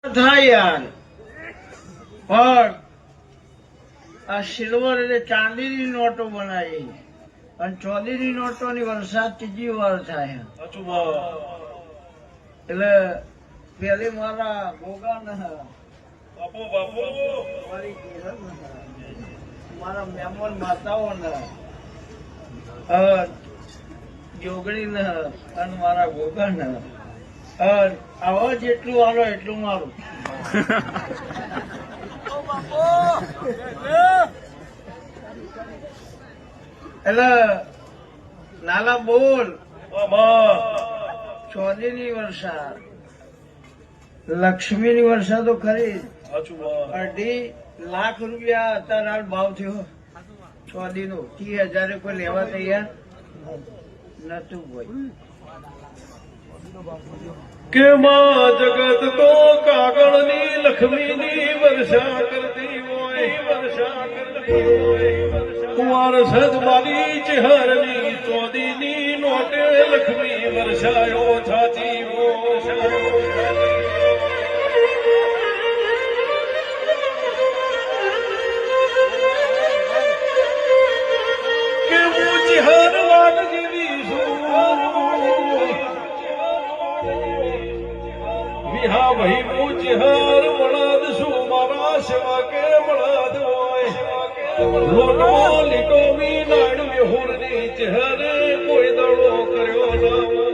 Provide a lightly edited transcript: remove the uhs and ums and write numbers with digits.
થાય યાર પણ આ સિલ્વર એટલે ચાંદીની નોટો બનાવી અને ચોદીની નોટોની વરસાદ ત્રીજી વાર થાય એટલે પેલી મારા ગોગા મારા મહેમાન માતાઓ ને જોગણી ને અને મારા ગોગા ને આવા જેટલું આલો એટલું મારું એટલે નાના બોલ ચોદીની વર્ષા લક્ષ્મીની વર્ષા તો ખરી 2.5 લાખ રૂપિયા અત્યારે હાલ ભાવ થયો ચોદીનો 30,000 કોઈ લેવા તૈયાર નતું ભાઈ કે માં જગત તો કાગળની લક્ષ્મીની વર્ષા કરતી હોય કુંવર સદમાલી ચહેરની ચોદીની નોટે લક્ષ્મી વર્ષાયો છાતી કે હું ચહેર વાટ જેવી હા ભાઈ હું ચહેર મળદ છું મારા સેવા કે મળદ હોય લોટો લીટો મી નાડ વિહુરની ચહેરે કોઈ દડો કર્યો ના